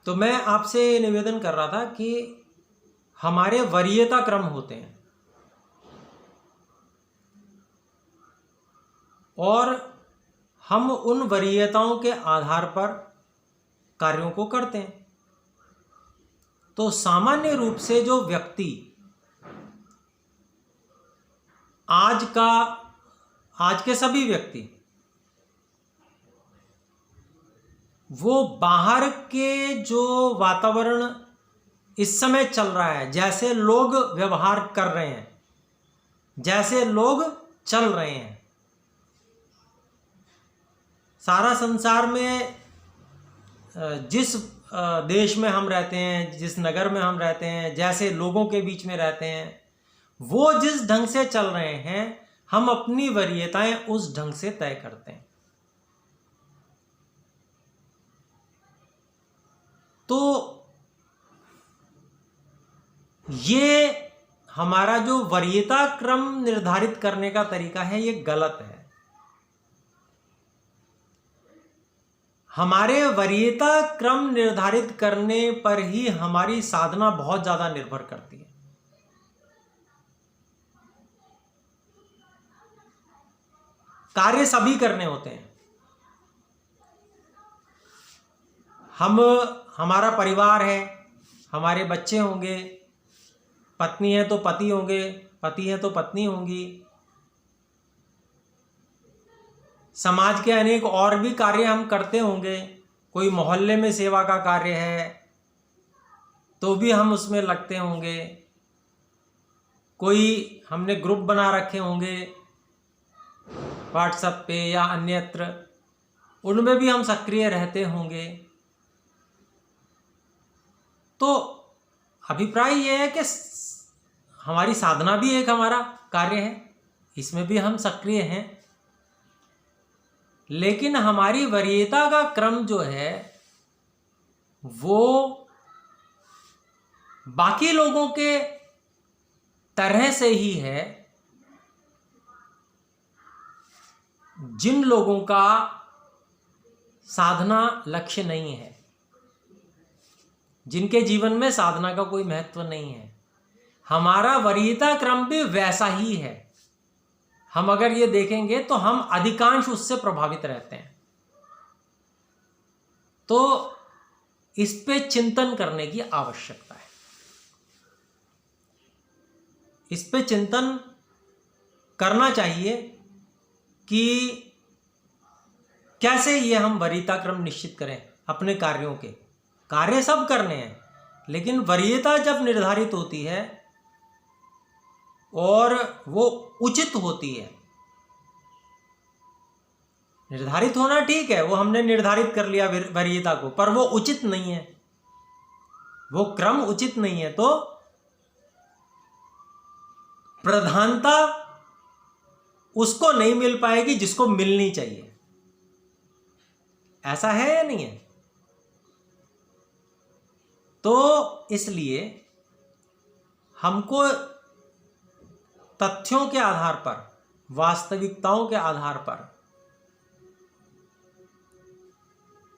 तो मैं आपसे निवेदन कर रहा था कि हमारे वरीयता क्रम होते हैं और हम उन वरीयताओं के आधार पर कार्यों को करते हैं। तो सामान्य रूप से जो व्यक्ति आज के सभी व्यक्ति वो बाहर के जो वातावरण इस समय चल रहा है, जैसे लोग व्यवहार कर रहे हैं, जैसे लोग चल रहे हैं, सारा संसार में जिस देश में हम रहते हैं, जिस नगर में हम रहते हैं, जैसे लोगों के बीच में रहते हैं, वो जिस ढंग से चल रहे हैं, हम अपनी वरीयताएं उस ढंग से तय करते हैं। तो ये हमारा जो वरीयता क्रम निर्धारित करने का तरीका है, ये गलत है। हमारे वरीयता क्रम निर्धारित करने पर ही हमारी साधना बहुत ज्यादा निर्भर करती है। कार्य सभी करने होते हैं। हमारा परिवार है, हमारे बच्चे होंगे, पत्नी है तो पति होंगे, पति है तो पत्नी होंगी, समाज के अनेक और भी कार्य हम करते होंगे। कोई मोहल्ले में सेवा का कार्य है तो भी हम उसमें लगते होंगे, कोई हमने ग्रुप बना रखे होंगे व्हाट्सएप पे या अन्यत्र, उनमें भी हम सक्रिय रहते होंगे। तो अभिप्राय यह है कि हमारी साधना भी एक हमारा कार्य है, इसमें भी हम सक्रिय हैं, लेकिन हमारी वरीयता का क्रम जो है वो बाकी लोगों के तरह से ही है, जिन लोगों का साधना लक्ष्य नहीं है, जिनके जीवन में साधना का कोई महत्व नहीं है। हमारा वरीयता क्रम भी वैसा ही है। हम अगर ये देखेंगे तो हम अधिकांश उससे प्रभावित रहते हैं। तो इस पे चिंतन करने की आवश्यकता है। इस पे चिंतन करना चाहिए कि कैसे ये हम वरीयता क्रम निश्चित करें अपने कार्यों के। कार्य सब करने हैं, लेकिन वरीयता जब निर्धारित होती है और वो उचित होती है, निर्धारित होना ठीक है, वो हमने निर्धारित कर लिया वरीयता को, पर वो उचित नहीं है, वो क्रम उचित नहीं है, तो प्रधानता उसको नहीं मिल पाएगी जिसको मिलनी चाहिए। ऐसा है या नहीं है? तो इसलिए हमको तथ्यों के आधार पर, वास्तविकताओं के आधार पर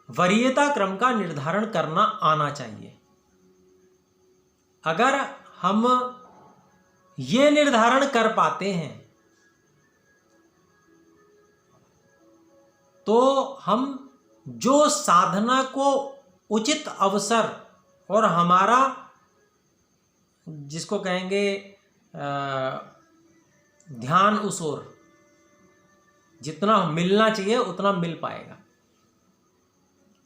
वरीयता क्रम का निर्धारण करना आना चाहिए। अगर हम ये निर्धारण कर पाते हैं तो हम जो साधना को उचित अवसर और हमारा जिसको कहेंगे ध्यान उस ओर जितना मिलना चाहिए उतना मिल पाएगा।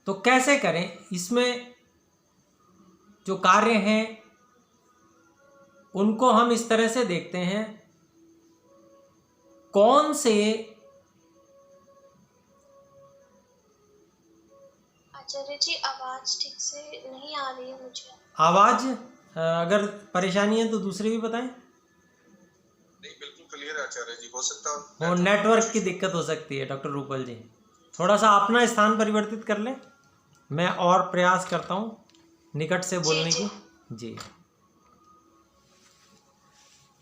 तो कैसे करें? इसमें जो कार्य हैं उनको हम इस तरह से देखते हैं, कौन से आचार्य जी आवाज ठीक से नहीं आ रही है मुझे। आवाज अगर परेशानी है तो दूसरे भी बताएं। नहीं, बिल्कुल क्लियर है आचार्य जी। हो सकता है नेटवर्क की दिक्कत हो सकती है। डॉक्टर रूपल जी थोड़ा सा अपना स्थान परिवर्तित कर लें, मैं और प्रयास करता हूं निकट से बोलने की। जी,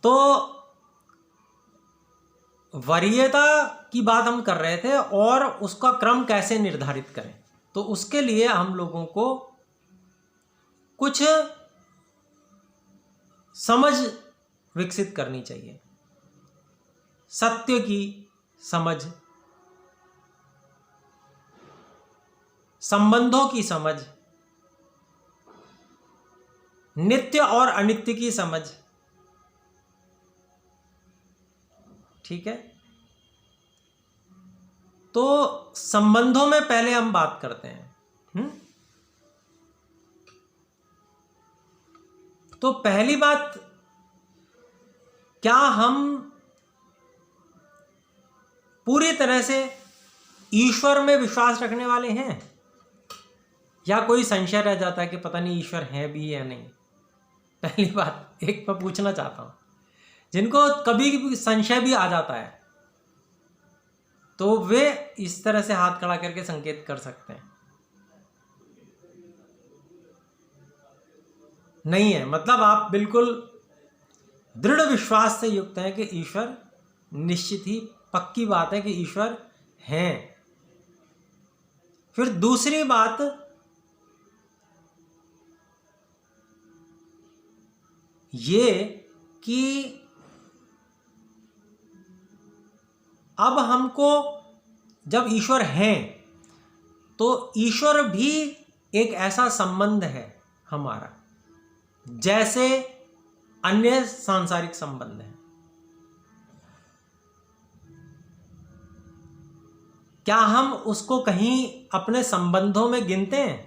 तो वरीयता की बात हम कर रहे थे और उसका क्रम कैसे निर्धारित करें। तो उसके लिए हम लोगों को कुछ समझ विकसित करनी चाहिए, सत्य की समझ, संबंधों की समझ, नित्य और अनित्य की समझ। ठीक है, तो संबंधों में पहले हम बात करते हैं। तो पहली बात, क्या हम पूरी तरह से ईश्वर में विश्वास रखने वाले हैं, या कोई संशय रह जाता है कि पता नहीं ईश्वर है भी या नहीं। पहली बात एक मैं पूछना चाहता हूं, जिनको कभी भी संशय भी आ जाता है तो वे इस तरह से हाथ खड़ा करके संकेत कर सकते हैं। नहीं है, मतलब आप बिल्कुल दृढ़ विश्वास से युक्त हैं कि ईश्वर, निश्चित ही पक्की बात है कि ईश्वर हैं। फिर दूसरी बात, ये कि अब हमको जब ईश्वर हैं तो ईश्वर भी एक ऐसा संबंध है हमारा जैसे अन्य सांसारिक संबंध है। क्या हम उसको कहीं अपने संबंधों में गिनते हैं?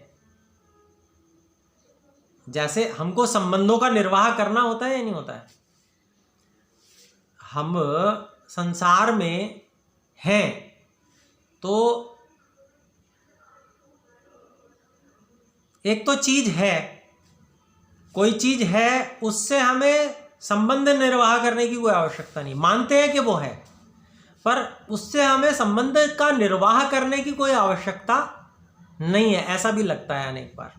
जैसे हमको संबंधों का निर्वाह करना होता है या नहीं होता है? हम संसार में हैं तो एक तो चीज है, कोई चीज है, उससे हमें संबंध निर्वाह करने की कोई आवश्यकता नहीं। मानते हैं कि वो है, पर उससे हमें संबंध का निर्वाह करने की कोई आवश्यकता नहीं है, ऐसा भी लगता है अनेक बार।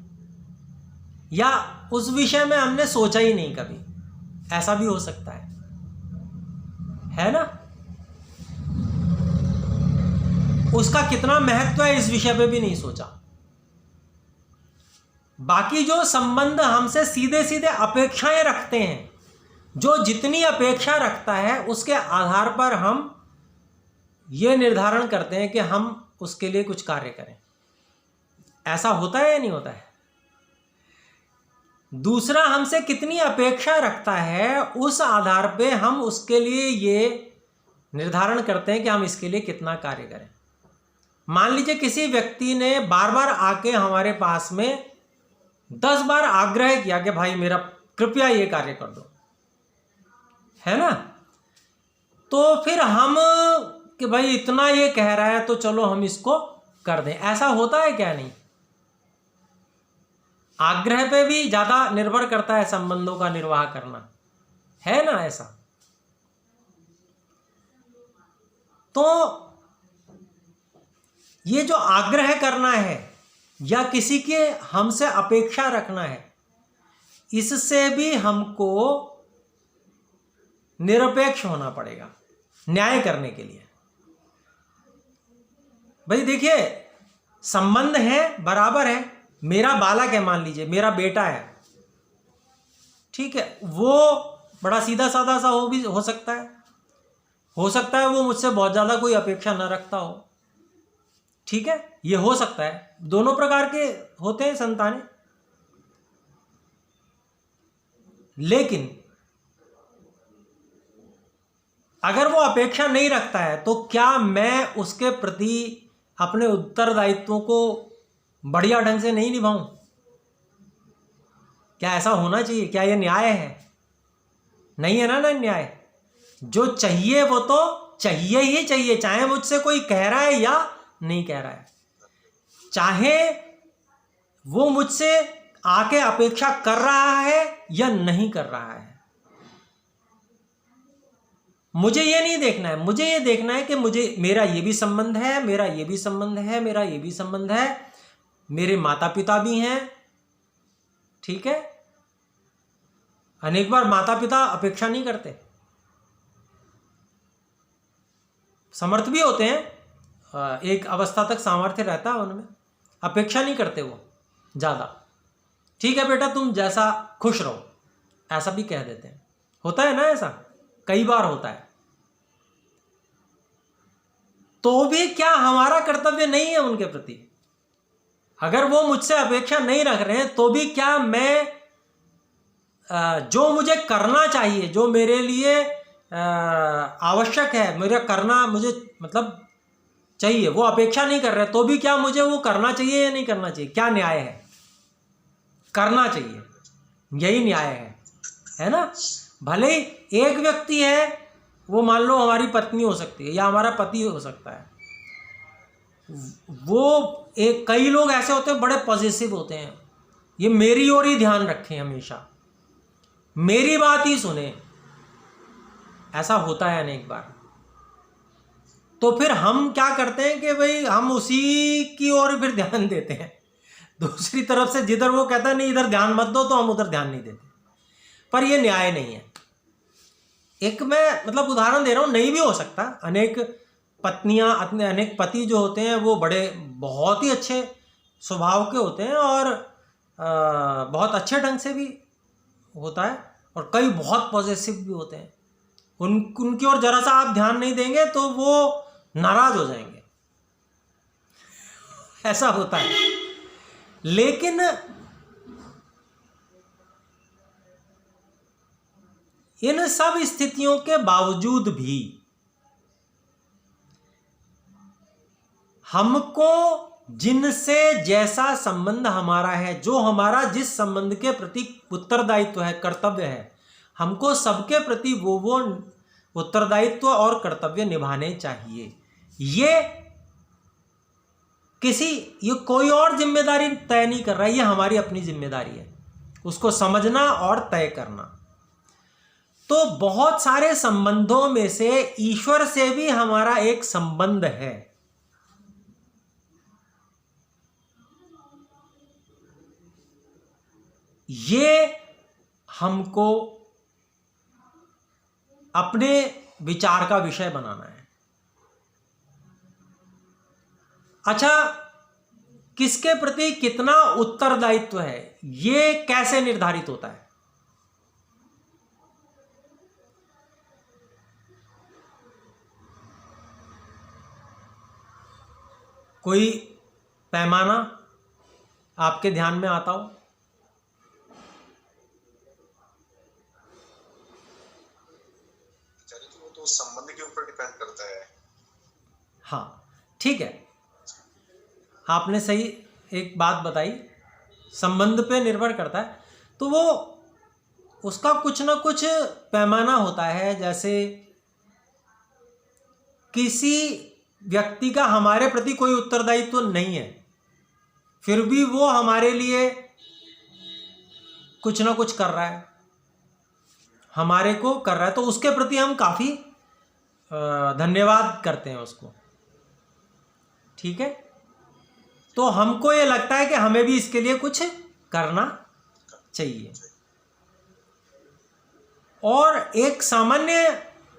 या उस विषय में हमने सोचा ही नहीं कभी, ऐसा भी हो सकता है ना? उसका कितना महत्व है इस विषय पे भी नहीं सोचा। बाकी जो संबंध हमसे सीधे सीधे अपेक्षाएं रखते हैं, जो जितनी अपेक्षा रखता है उसके आधार पर हम ये निर्धारण करते हैं कि हम उसके लिए कुछ कार्य करें। ऐसा होता है या नहीं होता है? दूसरा हमसे कितनी अपेक्षा रखता है, उस आधार पे हम उसके लिए ये निर्धारण करते हैं कि हम इसके लिए कितना कार्य करें। मान लीजिए किसी व्यक्ति ने बार बार आके हमारे पास में 10 बार आग्रह किया कि भाई मेरा कृपया ये कार्य कर दो, है ना? तो फिर हम कि भाई इतना ये कह रहा है तो चलो हम इसको कर दें। ऐसा होता है क्या? नहीं। आग्रह पे भी ज्यादा निर्भर करता है संबंधों का निर्वाह करना, है ना ऐसा? तो ये जो आग्रह करना है या किसी के हमसे अपेक्षा रखना है, इससे भी हमको निरपेक्ष होना पड़ेगा न्याय करने के लिए। भाई देखिए, संबंध है, बराबर है, मेरा बालक है, मान लीजिए मेरा बेटा है, ठीक है, वो बड़ा सीधा साधा सा हो सकता है वो मुझसे बहुत ज्यादा कोई अपेक्षा न रखता हो, ठीक है, ये हो सकता है। दोनों प्रकार के होते हैं संतानें। लेकिन अगर वो अपेक्षा नहीं रखता है तो क्या मैं उसके प्रति अपने उत्तरदायित्वों को बढ़िया ढंग से नहीं निभाऊं? क्या ऐसा होना चाहिए? क्या ये न्याय है? नहीं है ना न्याय। जो चाहिए वो तो चाहिए ही चाहिए, चाहे मुझसे कोई कह रहा है या नहीं कह रहा है, चाहे वो मुझसे आके अपेक्षा कर रहा है या नहीं कर रहा है। मुझे ये नहीं देखना है, मुझे ये देखना है कि मेरा ये भी संबंध है, मेरा ये भी संबंध है, मेरा ये भी संबंध है, मेरे माता पिता भी हैं, ठीक है। अनेक बार माता पिता अपेक्षा नहीं करते, समर्थ भी होते हैं, एक अवस्था तक सामर्थ्य रहता है उनमें, अपेक्षा नहीं करते वो ज़्यादा, ठीक है बेटा, तुम जैसा खुश रहो, ऐसा भी कह देते हैं। होता है ना, ऐसा कई बार होता है। तो भी क्या हमारा कर्तव्य नहीं है उनके प्रति? अगर वो मुझसे अपेक्षा नहीं रख रहे हैं तो भी क्या मैं जो मुझे करना चाहिए, जो मेरे लिए आवश्यक है, मेरा करना मुझे मतलब चाहिए, वो अपेक्षा नहीं कर रहे, तो भी क्या मुझे वो करना चाहिए या नहीं करना चाहिए? क्या न्याय है? करना चाहिए, यही न्याय है ना? भले ही एक व्यक्ति है, वो मान लो हमारी पत्नी हो सकती है या हमारा पति हो सकता है, वो एक कई लोग ऐसे होते हैं बड़े पॉजिटिव होते हैं, ये मेरी ओर ही ध्यान रखें, हमेशा मेरी बात ही सुने, ऐसा होता है अनेक बार। तो फिर हम क्या करते हैं कि भाई हम उसी की ओर फिर ध्यान देते हैं, दूसरी तरफ से जिधर वो कहता है नहीं इधर ध्यान मत दो, तो हम उधर ध्यान नहीं देते। पर ये न्याय नहीं है। एक मैं मतलब उदाहरण दे रहा हूँ, नहीं भी हो सकता, अनेक पत्नियां, अनेक पति जो होते हैं वो बड़े बहुत ही अच्छे स्वभाव के होते हैं और बहुत अच्छे ढंग से भी होता है, और कई बहुत पॉजिटिव भी होते हैं। उनकी ओर जरा सा आप ध्यान नहीं देंगे तो वो नाराज हो जाएंगे, ऐसा होता है। लेकिन इन सब स्थितियों के बावजूद भी हमको जिनसे जैसा संबंध हमारा है, जो हमारा जिस संबंध के प्रति उत्तरदायित्व है, कर्तव्य है, हमको सबके प्रति वो उत्तरदायित्व और कर्तव्य निभाने चाहिए। ये कोई और जिम्मेदारी तय नहीं कर रहा है, ये हमारी अपनी जिम्मेदारी है, उसको समझना और तय करना। तो बहुत सारे संबंधों में से ईश्वर से भी हमारा एक संबंध है। ये हमको अपने विचार का विषय बनाना है। अच्छा, किसके प्रति कितना उत्तरदायित्व है, ये कैसे निर्धारित होता है? कोई पैमाना आपके ध्यान में आता हो? वो तो संबंध के ऊपर डिपेंड करता है। हाँ, ठीक है, आपने सही एक बात बताई, संबंध पे निर्भर करता है। तो वो उसका कुछ ना कुछ पैमाना होता है। जैसे किसी व्यक्ति का हमारे प्रति कोई उत्तरदायित्व नहीं है, फिर भी वो हमारे लिए कुछ ना कुछ कर रहा है, हमारे को कर रहा है, तो उसके प्रति हम काफ़ी धन्यवाद करते हैं उसको, ठीक है। तो हमको ये लगता है कि हमें भी इसके लिए कुछ करना चाहिए। और एक सामान्य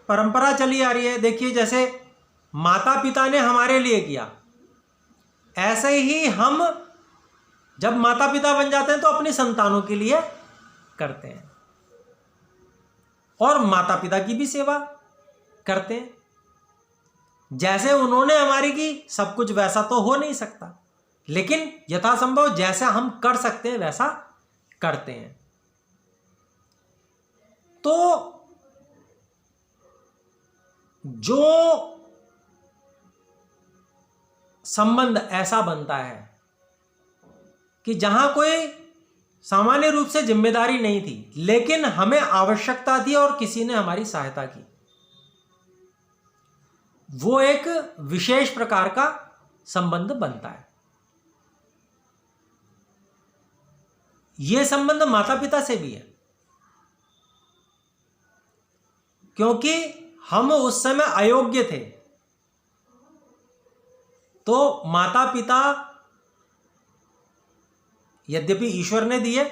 परंपरा चली आ रही है, देखिए जैसे माता पिता ने हमारे लिए किया, ऐसे ही हम जब माता पिता बन जाते हैं तो अपनी संतानों के लिए करते हैं, और माता पिता की भी सेवा करते हैं। जैसे उन्होंने हमारी की, सब कुछ वैसा तो हो नहीं सकता, लेकिन यथासंभव जैसा हम कर सकते हैं वैसा करते हैं। तो जो संबंध ऐसा बनता है कि जहां कोई सामान्य रूप से जिम्मेदारी नहीं थी, लेकिन हमें आवश्यकता थी और किसी ने हमारी सहायता की, वो एक विशेष प्रकार का संबंध बनता है। यह संबंध माता पिता से भी है, क्योंकि हम उस समय अयोग्य थे, तो माता पिता यद्यपि ईश्वर ने दिए,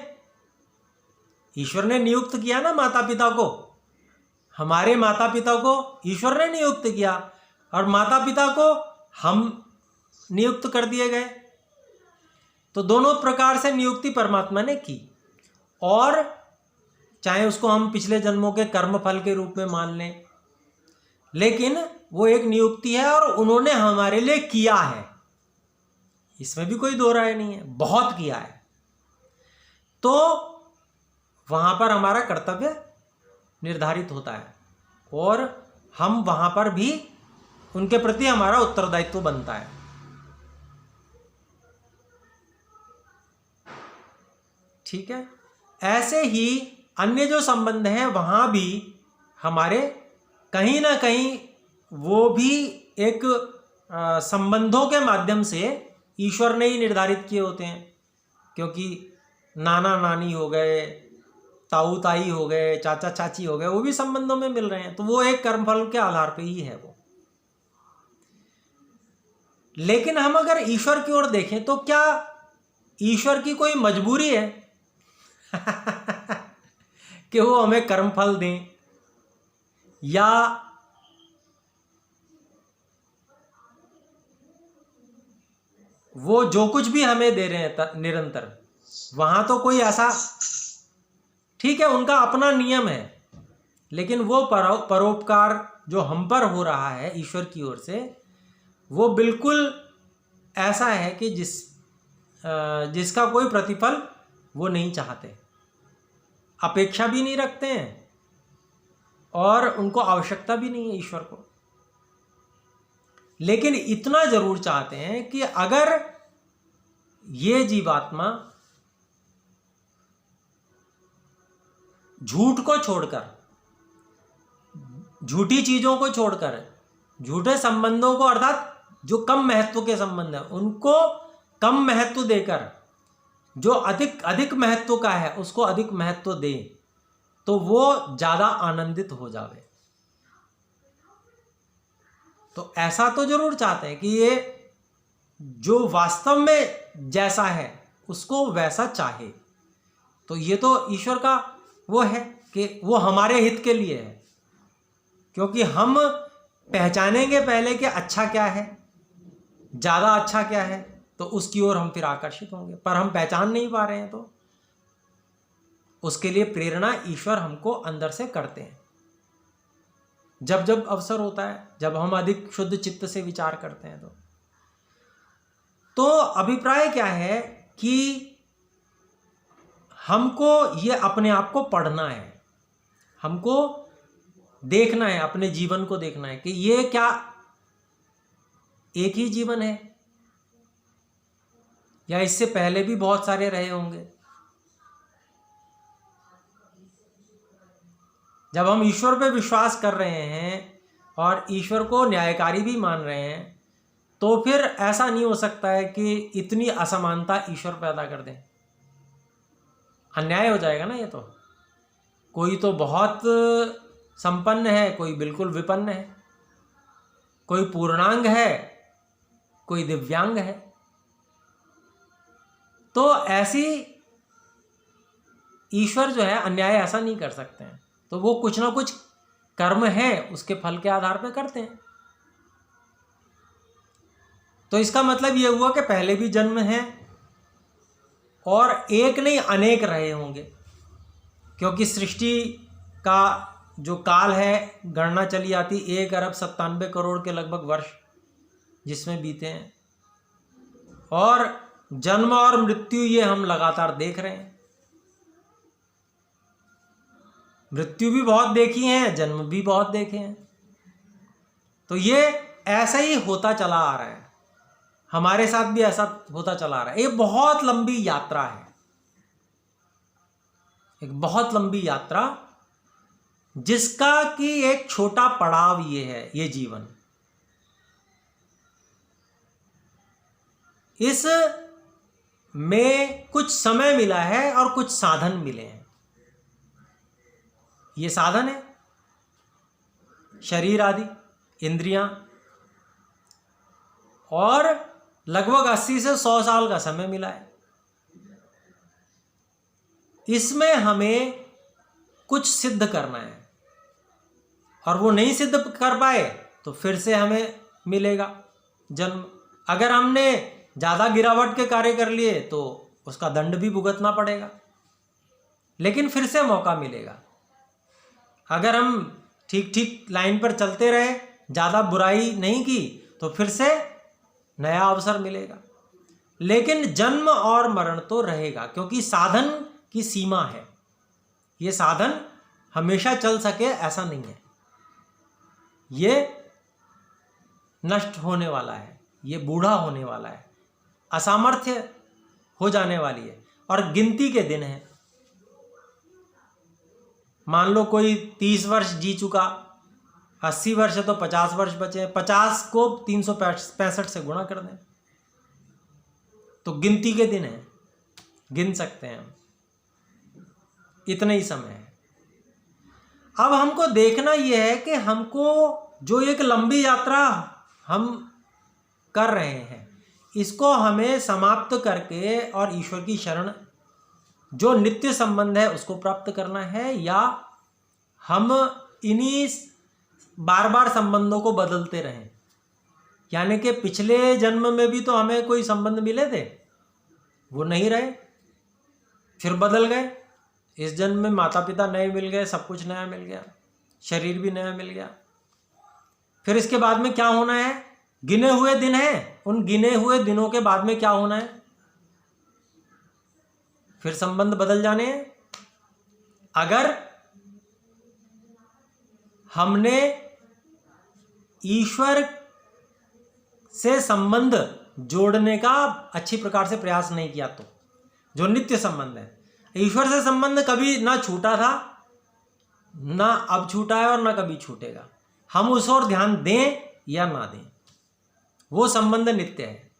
ईश्वर ने नियुक्त किया ना माता पिता को, हमारे माता पिता को ईश्वर ने नियुक्त किया और माता पिता को हम नियुक्त कर दिए गए। तो दोनों प्रकार से नियुक्ति परमात्मा ने की, और चाहे उसको हम पिछले जन्मों के कर्म फल के रूप में मान लें, लेकिन वो एक नियुक्ति है और उन्होंने हमारे लिए किया है, इसमें भी कोई दो राय नहीं है, बहुत किया है। तो वहाँ पर हमारा कर्तव्य निर्धारित होता है और हम वहाँ पर भी उनके प्रति हमारा उत्तरदायित्व बनता है। ठीक है, ऐसे ही अन्य जो संबंध हैं वहाँ भी हमारे कहीं ना कहीं वो भी एक संबंधों के माध्यम से ईश्वर ने ही निर्धारित किए होते हैं, क्योंकि नाना नानी हो गए, ताऊ ताई हो गए, चाचा चाची हो गए, वो भी संबंधों में मिल रहे हैं, तो वो एक कर्मफल के आधार पे ही है वो। लेकिन हम अगर ईश्वर की ओर देखें तो क्या ईश्वर की कोई मजबूरी है कि वो हमें कर्मफल दें, या वो जो कुछ भी हमें दे रहे हैं निरंतर, वहां तो कोई ऐसा, ठीक है उनका अपना नियम है, लेकिन वो परोपकार जो हम पर हो रहा है ईश्वर की ओर से, वो बिल्कुल ऐसा है कि जिसका कोई प्रतिफल वो नहीं चाहते, अपेक्षा भी नहीं रखते हैं और उनको आवश्यकता भी नहीं है ईश्वर को। लेकिन इतना जरूर चाहते हैं कि अगर ये जीवात्मा झूठ को छोड़कर, झूठी चीजों को छोड़कर, झूठे संबंधों को, अर्थात जो कम महत्व के संबंध है उनको कम महत्व देकर जो अधिक महत्व का है उसको अधिक महत्व दे, तो वो ज्यादा आनंदित हो जावे। तो ऐसा तो जरूर चाहते हैं कि ये जो वास्तव में जैसा है उसको वैसा चाहे। तो ये तो ईश्वर का वो है कि वो हमारे हित के लिए है, क्योंकि हम पहचानेंगे पहले कि अच्छा क्या है, ज़्यादा अच्छा क्या है, तो उसकी ओर हम फिर आकर्षित होंगे। पर हम पहचान नहीं पा रहे हैं, तो उसके लिए प्रेरणा ईश्वर हमको अंदर से करते हैं। जब जब अवसर होता है, जब हम अधिक शुद्ध चित्त से विचार करते हैं, तो अभिप्राय क्या है कि हमको ये अपने आप को पढ़ना है, हमको देखना है, अपने जीवन को देखना है कि ये क्या एक ही जीवन है या इससे पहले भी बहुत सारे रहे होंगे। जब हम ईश्वर पे विश्वास कर रहे हैं और ईश्वर को न्यायकारी भी मान रहे हैं, तो फिर ऐसा नहीं हो सकता है कि इतनी असमानता ईश्वर पैदा कर दें। अन्याय हो जाएगा ना ये तो। कोई तो बहुत संपन्न है, कोई बिल्कुल विपन्न है, कोई पूर्णांग है, कोई दिव्यांग है। तो ऐसी ईश्वर जो है अन्याय ऐसा नहीं कर सकते हैं। तो वो कुछ ना कुछ कर्म है उसके फल के आधार पर करते हैं। तो इसका मतलब ये हुआ कि पहले भी जन्म है और एक नहीं अनेक रहे होंगे, क्योंकि सृष्टि का जो काल है गणना चली आती 1 अरब 97 करोड़ के लगभग वर्ष जिसमें बीते हैं, और जन्म और मृत्यु ये हम लगातार देख रहे हैं। मृत्यु भी बहुत देखी है, जन्म भी बहुत देखे हैं। तो ये ऐसा ही होता चला आ रहा है, हमारे साथ भी ऐसा होता चला रहा है। ये बहुत लंबी यात्रा है, एक बहुत लंबी यात्रा, जिसका कि एक छोटा पड़ाव ये है, ये जीवन। इस में कुछ समय मिला है और कुछ साधन मिले हैं। ये साधन है शरीर आदि, इंद्रियां, और लगभग 80 से 100 साल का समय मिला है। इसमें हमें कुछ सिद्ध करना है, और वो नहीं सिद्ध कर पाए तो फिर से हमें मिलेगा जन्म। अगर हमने ज़्यादा गिरावट के कार्य कर लिए तो उसका दंड भी भुगतना पड़ेगा, लेकिन फिर से मौका मिलेगा। अगर हम ठीक ठीक लाइन पर चलते रहे, ज़्यादा बुराई नहीं की, तो फिर से नया अवसर मिलेगा। लेकिन जन्म और मरण तो रहेगा, क्योंकि साधन की सीमा है। ये साधन हमेशा चल सके ऐसा नहीं है, ये नष्ट होने वाला है, ये बूढ़ा होने वाला है, असामर्थ्य हो जाने वाली है और गिनती के दिन है। मान लो कोई 30 वर्ष जी चुका, 80 वर्ष है तो 50 वर्ष बचे, 50 को 365 से गुणा कर दें तो गिनती के दिन है, गिन सकते हैं हम, इतना ही समय है। अब हमको देखना यह है कि हमको जो एक लंबी यात्रा हम कर रहे हैं, इसको हमें समाप्त करके और ईश्वर की शरण, जो नित्य संबंध है, उसको प्राप्त करना है, या हम इन्हीं बार बार संबंधों को बदलते रहें। यानी कि पिछले जन्म में भी तो हमें कोई संबंध मिले थे, वो नहीं रहे, फिर बदल गए। इस जन्म में माता पिता नए मिल गए, सब कुछ नया मिल गया, शरीर भी नया मिल गया। फिर इसके बाद में क्या होना है? गिने हुए दिन हैं, उन गिने हुए दिनों के बाद में क्या होना है? फिर संबंध बदल जाने हैं। अगर हमने ईश्वर से संबंध जोड़ने का अच्छी प्रकार से प्रयास नहीं किया, तो जो नित्य संबंध है, ईश्वर से संबंध कभी ना छूटा था, ना अब छूटा है और ना कभी छूटेगा। हम उस ओर ध्यान दें या ना दें, वो संबंध नित्य है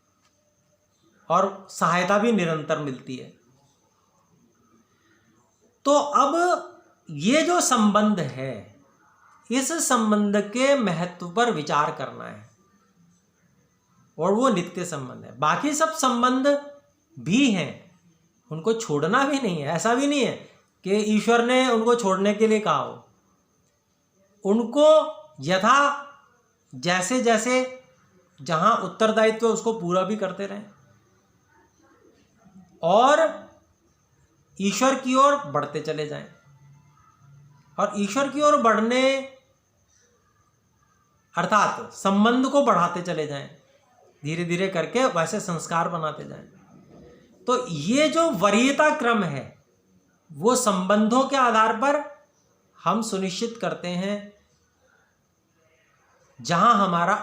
और सहायता भी निरंतर मिलती है। तो अब ये जो संबंध है, इस संबंध के महत्व पर विचार करना है, और वो नित्य संबंध है। बाकी सब संबंध भी हैं, उनको छोड़ना भी नहीं है। ऐसा भी नहीं है कि ईश्वर ने उनको छोड़ने के लिए कहा हो। उनको यथा जैसे जैसे जहां उत्तरदायित्व है उसको पूरा भी करते रहें और ईश्वर की ओर बढ़ते चले जाएं। और ईश्वर की ओर बढ़ने अर्थात संबंध को बढ़ाते चले जाएं, धीरे धीरे करके वैसे संस्कार बनाते जाएं। तो ये जो वरीयता क्रम है, वो संबंधों के आधार पर हम सुनिश्चित करते हैं, जहां हमारा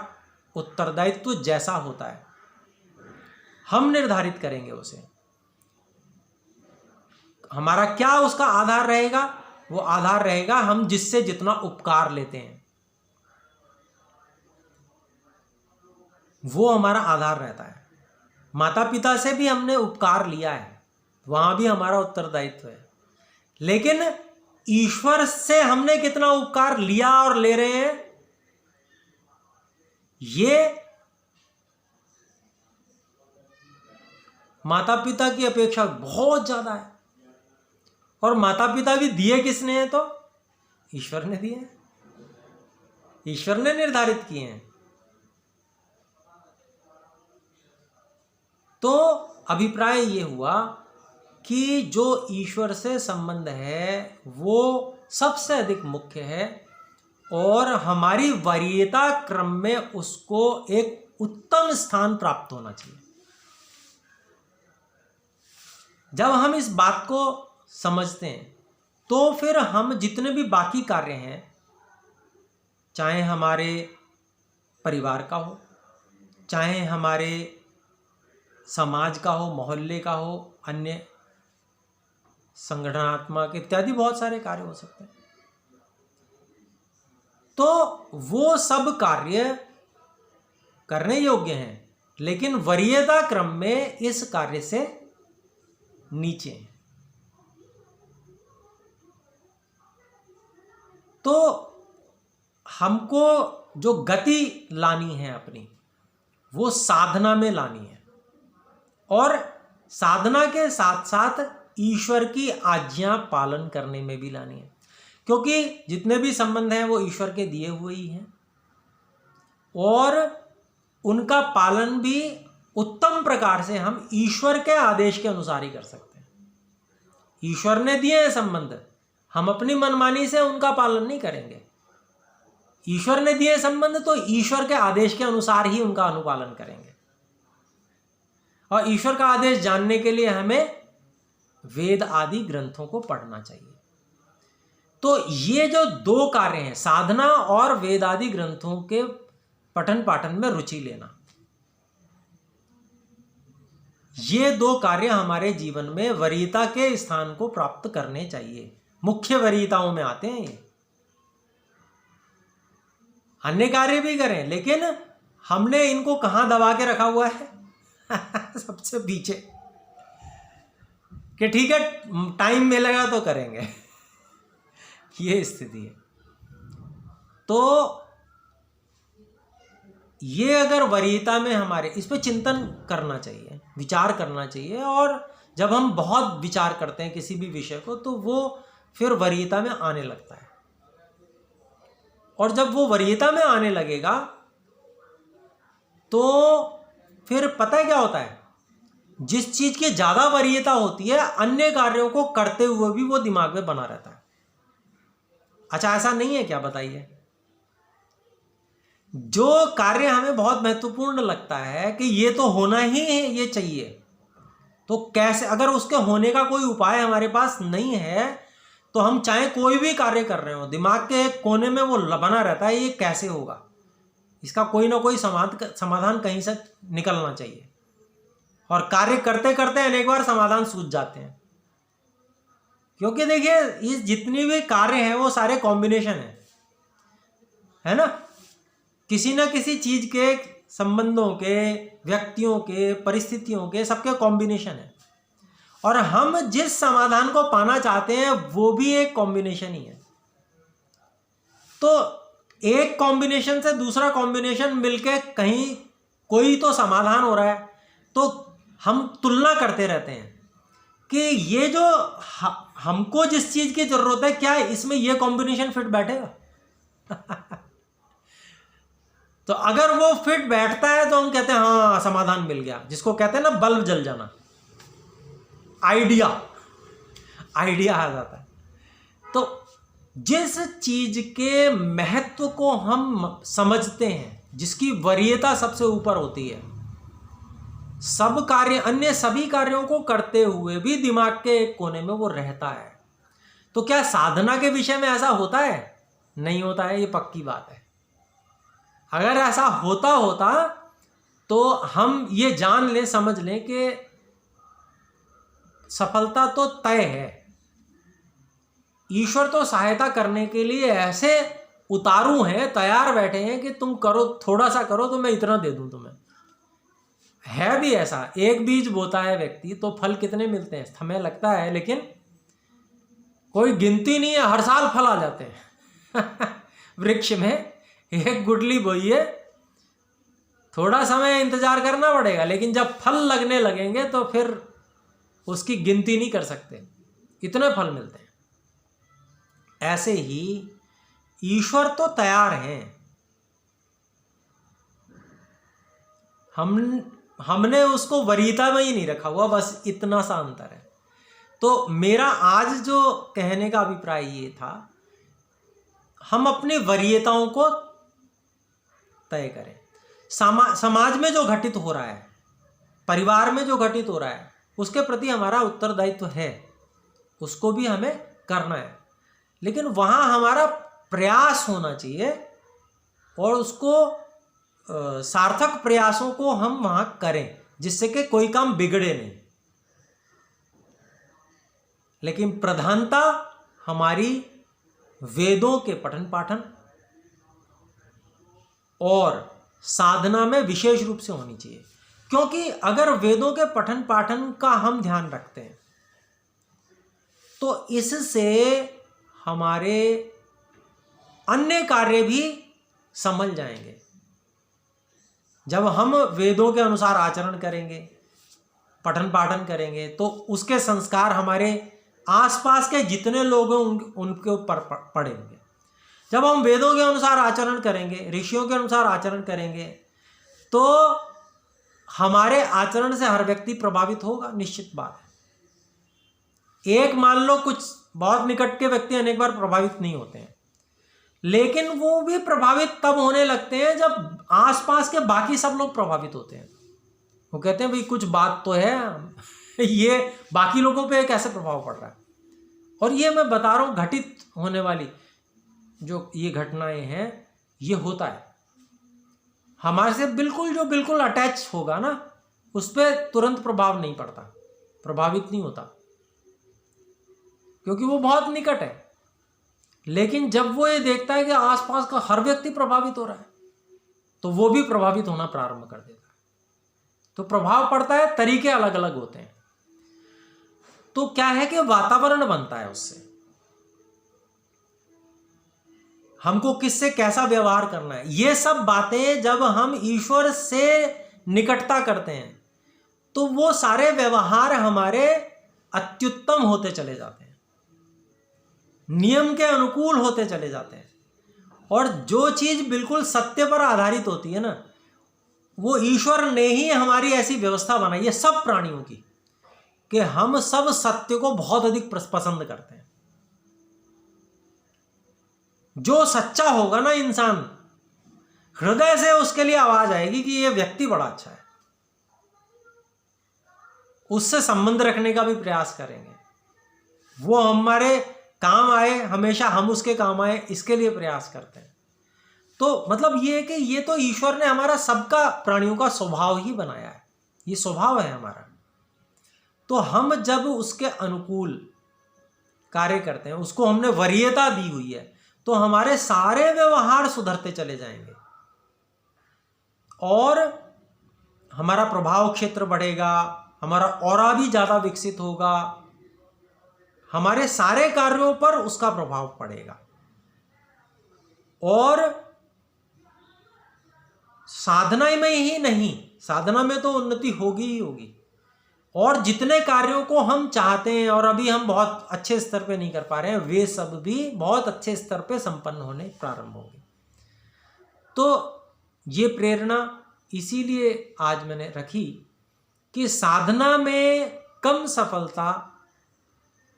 उत्तरदायित्व जैसा होता है हम निर्धारित करेंगे उसे। हमारा क्या उसका आधार रहेगा? वो आधार रहेगा हम जिससे जितना उपकार लेते हैं, वो हमारा आधार रहता है। माता पिता से भी हमने उपकार लिया है, वहां भी हमारा उत्तरदायित्व है। लेकिन ईश्वर से हमने कितना उपकार लिया और ले रहे हैं, ये माता पिता की अपेक्षा बहुत ज्यादा है। और माता पिता भी दिए किसने हैं? तो ईश्वर ने दिए हैं, ईश्वर ने निर्धारित किए हैं। तो अभिप्राय ये हुआ कि जो ईश्वर से संबंध है वो सबसे अधिक मुख्य है और हमारी वरीयता क्रम में उसको एक उत्तम स्थान प्राप्त होना चाहिए। जब हम इस बात को समझते हैं तो फिर हम जितने भी बाकी कार्य हैं, चाहे हमारे परिवार का हो, चाहे हमारे समाज का हो, मोहल्ले का हो, अन्य संगठनात्मक इत्यादि बहुत सारे कार्य हो सकते हैं, तो वो सब कार्य करने योग्य हैं, लेकिन वरीयता क्रम में इस कार्य से नीचे हैं। तो हमको जो गति लानी है अपनी, वो साधना में लानी है और साधना के साथ साथ ईश्वर की आज्ञा पालन करने में भी लानी है, क्योंकि जितने भी संबंध हैं वो ईश्वर के दिए हुए ही हैं और उनका पालन भी उत्तम प्रकार से हम ईश्वर के आदेश के अनुसार ही कर सकते हैं। ईश्वर ने दिए हैं संबंध, हम अपनी मनमानी से उनका पालन नहीं करेंगे। ईश्वर ने दिए संबंध तो ईश्वर के आदेश के अनुसार ही उनका अनुपालन करेंगे। और ईश्वर का आदेश जानने के लिए हमें वेद आदि ग्रंथों को पढ़ना चाहिए। तो ये जो दो कार्य हैं, साधना और वेद आदि ग्रंथों के पठन पाठन में रुचि लेना, ये दो कार्य हमारे जीवन में वरीयता के स्थान को प्राप्त करने चाहिए। मुख्य वरीयताओं में आते हैं ये। अन्य कार्य भी करें, लेकिन हमने इनको कहां दबा के रखा हुआ है सबसे पीछे, कि ठीक है टाइम मिलेगा तो करेंगे ये स्थिति है। तो ये अगर वरीयता में हमारे, इस पर चिंतन करना चाहिए, विचार करना चाहिए। और जब हम बहुत विचार करते हैं किसी भी विषय को, तो वो फिर वरीयता में आने लगता है। और जब वो वरीयता में आने लगेगा तो फिर पता है क्या होता है, जिस चीज की ज्यादा वरीयता होती है, अन्य कार्यों को करते हुए भी वो दिमाग में बना रहता है। अच्छा, ऐसा नहीं है क्या? बताइए। जो कार्य हमें बहुत महत्वपूर्ण लगता है कि ये तो होना ही है, ये चाहिए, तो कैसे, अगर उसके होने का कोई उपाय हमारे पास नहीं है, तो हम चाहे कोई भी कार्य कर रहे हो, दिमाग के एक कोने में वो बना रहता है, ये कैसे होगा, इसका कोई ना कोई समाधान कहीं से निकलना चाहिए। और कार्य करते करते अनेक बार समाधान सूझ जाते हैं, क्योंकि देखिए इस जितनी भी कार्य हैं वो सारे कॉम्बिनेशन है ना, किसी ना किसी चीज के, संबंधों के, व्यक्तियों के, परिस्थितियों के, सबके कॉम्बिनेशन है। और हम जिस समाधान को पाना चाहते हैं वो भी एक कॉम्बिनेशन ही है। तो एक कॉम्बिनेशन से दूसरा कॉम्बिनेशन मिलके कहीं कोई तो समाधान हो रहा है, तो हम तुलना करते रहते हैं कि ये जो हमको जिस चीज की जरूरत है, क्या इसमें ये कॉम्बिनेशन फिट बैठेगा तो अगर वो फिट बैठता है तो हम कहते हैं हाँ समाधान मिल गया, जिसको कहते हैं ना बल्ब जल जाना, आइडिया आ जाता है। तो जिस चीज के महत्व को हम समझते हैं, जिसकी वरीयता सबसे ऊपर होती है, सब कार्य, अन्य सभी कार्यों को करते हुए भी दिमाग के एक कोने में वो रहता है। तो क्या साधना के विषय में ऐसा होता है? नहीं होता है, ये पक्की बात है। अगर ऐसा होता तो हम ये जान लें, समझ लें कि सफलता तो तय है। ईश्वर तो सहायता करने के लिए ऐसे उतारू हैं, तैयार बैठे हैं कि तुम करो, थोड़ा सा करो तो मैं इतना दे दूं तुम्हें। है भी ऐसा, एक बीज बोता है व्यक्ति तो फल कितने मिलते हैं हमें लगता है, लेकिन कोई गिनती नहीं है, हर साल फल आ जाते हैं वृक्ष में एक गुठली बोइए, थोड़ा समय इंतजार करना पड़ेगा, लेकिन जब फल लगने लगेंगे तो फिर उसकी गिनती नहीं कर सकते, इतने फल मिलते हैं। ऐसे ही ईश्वर तो तैयार हैं, हमने उसको वरीयता में ही नहीं रखा हुआ, बस इतना सा अंतर है। तो मेरा आज जो कहने का अभिप्राय ये था, हम अपनी वरीयताओं को तय करें। समाज में जो घटित हो रहा है, परिवार में जो घटित हो रहा है, उसके प्रति हमारा उत्तरदायित्व है, उसको भी हमें करना है, लेकिन वहाँ हमारा प्रयास होना चाहिए और उसको सार्थक प्रयासों को हम वहाँ करें, जिससे कि कोई काम बिगड़े नहीं। लेकिन प्रधानता हमारी वेदों के पठन पाठन और साधना में विशेष रूप से होनी चाहिए, क्योंकि अगर वेदों के पठन पाठन का हम ध्यान रखते हैं तो इससे हमारे अन्य कार्य भी संभल जाएंगे। जब हम वेदों के अनुसार आचरण करेंगे, पठन पाठन करेंगे, तो उसके संस्कार हमारे आसपास के जितने लोग हैं उनके ऊपर पड़ेंगे। जब हम वेदों के अनुसार आचरण करेंगे, ऋषियों के अनुसार आचरण करेंगे, तो हमारे आचरण से हर व्यक्ति प्रभावित होगा, निश्चित बात है। एक मान लो कुछ बहुत निकट के व्यक्ति अनेक बार प्रभावित नहीं होते हैं, लेकिन वो भी प्रभावित तब होने लगते हैं जब आसपास के बाकी सब लोग प्रभावित होते हैं। वो कहते हैं भाई कुछ बात तो है, ये बाकी लोगों पे कैसे प्रभाव पड़ रहा है। और ये मैं बता रहा हूँ, घटित होने वाली जो ये घटनाएं हैं, ये होता है। हमारे से बिल्कुल जो बिल्कुल अटैच होगा ना, उस पर तुरंत प्रभाव नहीं पड़ता, प्रभावित नहीं होता, क्योंकि वो बहुत निकट है। लेकिन जब वो ये देखता है कि आसपास का हर व्यक्ति प्रभावित हो रहा है, तो वो भी प्रभावित होना प्रारंभ कर देता है। तो प्रभाव पड़ता है, तरीके अलग अलग होते हैं। तो क्या है कि वातावरण बनता है उससे, हमको किससे कैसा व्यवहार करना है। ये सब बातें जब हम ईश्वर से निकटता करते हैं, तो वो सारे व्यवहार हमारे अत्युत्तम होते चले जाते हैं, नियम के अनुकूल होते चले जाते हैं। और जो चीज बिल्कुल सत्य पर आधारित होती है ना, वो ईश्वर ने ही हमारी ऐसी व्यवस्था बनाई है सब प्राणियों की, कि हम सब सत्य को बहुत अधिक पसंद करते हैं। जो सच्चा होगा ना इंसान, हृदय से उसके लिए आवाज आएगी कि ये व्यक्ति बड़ा अच्छा है, उससे संबंध रखने का भी प्रयास करेंगे, वो हमारे काम आए, हमेशा हम उसके काम आए, इसके लिए प्रयास करते हैं। तो मतलब ये है कि ये तो ईश्वर ने हमारा सबका प्राणियों का स्वभाव ही बनाया है, ये स्वभाव है हमारा। तो हम जब उसके अनुकूल कार्य करते हैं, उसको हमने वरीयता दी हुई है, तो हमारे सारे व्यवहार सुधरते चले जाएंगे और हमारा प्रभाव क्षेत्र बढ़ेगा, हमारा ऑरा भी ज्यादा विकसित होगा, हमारे सारे कार्यों पर उसका प्रभाव पड़ेगा। और साधना में ही नहीं, साधना में तो उन्नति होगी ही होगी, और जितने कार्यों को हम चाहते हैं और अभी हम बहुत अच्छे स्तर पे नहीं कर पा रहे हैं, वे सब भी बहुत अच्छे स्तर पे संपन्न होने प्रारंभ होंगे। तो ये प्रेरणा इसीलिए आज मैंने रखी कि साधना में कम सफलता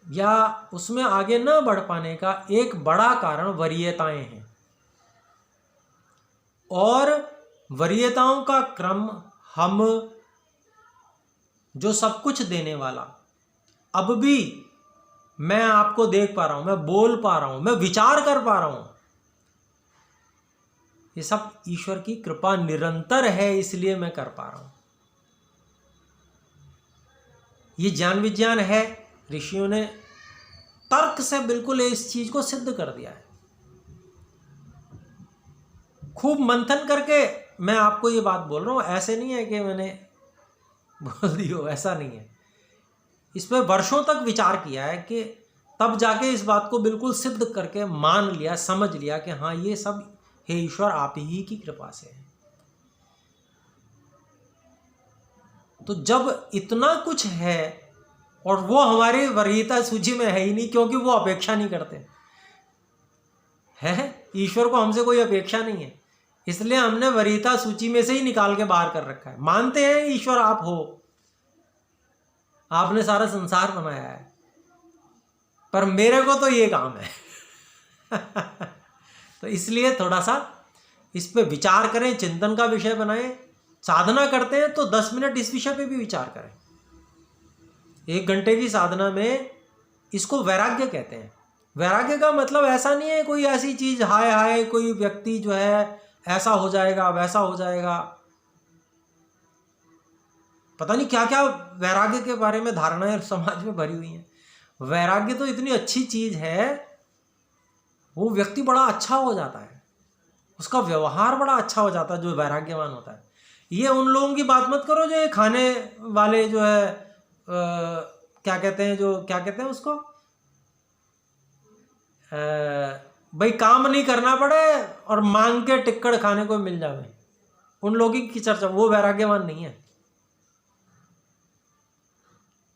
या उसमें आगे न बढ़ पाने का एक बड़ा कारण वरीयताएं हैं, और वरीयताओं का क्रम हम जो सब कुछ देने वाला, अब भी मैं आपको देख पा रहा हूं, मैं बोल पा रहा हूं, मैं विचार कर पा रहा हूं, ये सब ईश्वर की कृपा निरंतर है, इसलिए मैं कर पा रहा हूं। ये ज्ञान विज्ञान है, ऋषियों ने तर्क से बिल्कुल इस चीज को सिद्ध कर दिया है। खूब मंथन करके मैं आपको ये बात बोल रहा हूं, ऐसे नहीं है कि मैंने बोल दी हो, ऐसा नहीं है। इस पर वर्षों तक विचार किया है कि तब जाके इस बात को बिल्कुल सिद्ध करके मान लिया, समझ लिया कि हाँ ये सब हे ईश्वर आप ही की कृपा से है। तो जब इतना कुछ है और वो हमारी वरीयता सूची में है ही नहीं, क्योंकि वो अपेक्षा नहीं करते है, ईश्वर को हमसे कोई अपेक्षा नहीं है, इसलिए हमने वरीयता सूची में से ही निकाल के बाहर कर रखा है। मानते हैं ईश्वर आप हो, आपने सारा संसार बनाया है, पर मेरे को तो ये काम है तो इसलिए थोड़ा सा इस पे विचार करें, चिंतन का विषय बनाएं। साधना करते हैं तो 10 मिनट इस विषय पे भी विचार करें। 1 घंटे की साधना में इसको वैराग्य कहते हैं। वैराग्य का मतलब ऐसा नहीं है कोई ऐसी चीज हाय हाय कोई व्यक्ति जो है ऐसा हो जाएगा वैसा हो जाएगा, पता नहीं क्या क्या वैराग्य के बारे में धारणाएं समाज में भरी हुई हैं। वैराग्य तो इतनी अच्छी चीज है, वो व्यक्ति बड़ा अच्छा हो जाता है, उसका व्यवहार बड़ा अच्छा हो जाता है जो वैराग्यवान होता है। ये उन लोगों की बात मत करो जो खाने वाले जो है क्या कहते हैं, जो क्या कहते हैं उसको, भाई काम नहीं करना पड़े और मांग के टिक्कड़ खाने को मिल जावे, उन लोगों की चर्चा, वो वैराग्यवान नहीं है।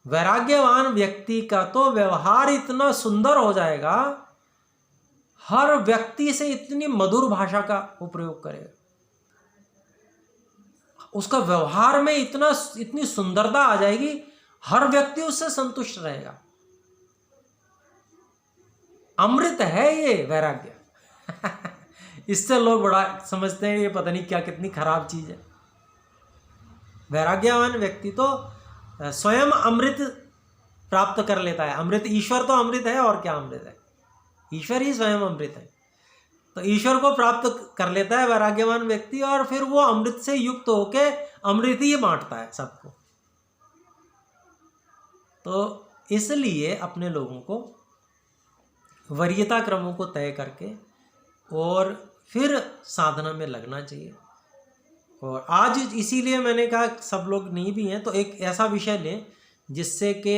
वैराग्यवान व्यक्ति का तो व्यवहार इतना सुंदर हो जाएगा, हर व्यक्ति से इतनी मधुर भाषा का वो प्रयोग करेगा, उसका व्यवहार में इतनी सुंदरता आ जाएगी, हर व्यक्ति उससे संतुष्ट रहेगा। अमृत है ये वैराग्य। इससे लोग बड़ा समझते हैं ये पता नहीं क्या, कितनी खराब चीज है। वैराग्यवान व्यक्ति तो स्वयं अमृत प्राप्त कर लेता है। अमृत, ईश्वर तो अमृत है, और क्या अमृत है, ईश्वर ही स्वयं अमृत है। तो ईश्वर को प्राप्त कर लेता है वैराग्यवान व्यक्ति, और फिर वो अमृत से युक्त होके अमृत ही बांटता है सबको। तो इसलिए अपने लोगों को वरीयता क्रमों को तय करके और फिर साधना में लगना चाहिए। और आज इसीलिए मैंने कहा सब लोग नहीं भी हैं तो एक ऐसा विषय लें जिससे कि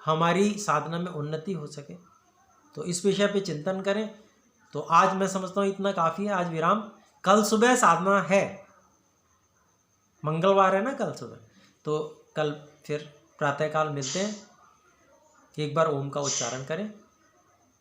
हमारी साधना में उन्नति हो सके, तो इस विषय पे चिंतन करें। तो आज मैं समझता हूँ इतना काफ़ी है, आज विराम। कल सुबह साधना है, मंगलवार है ना कल सुबह, तो कल फिर प्रातःकाल मिलते हैं। एक बार ओम का उच्चारण करें।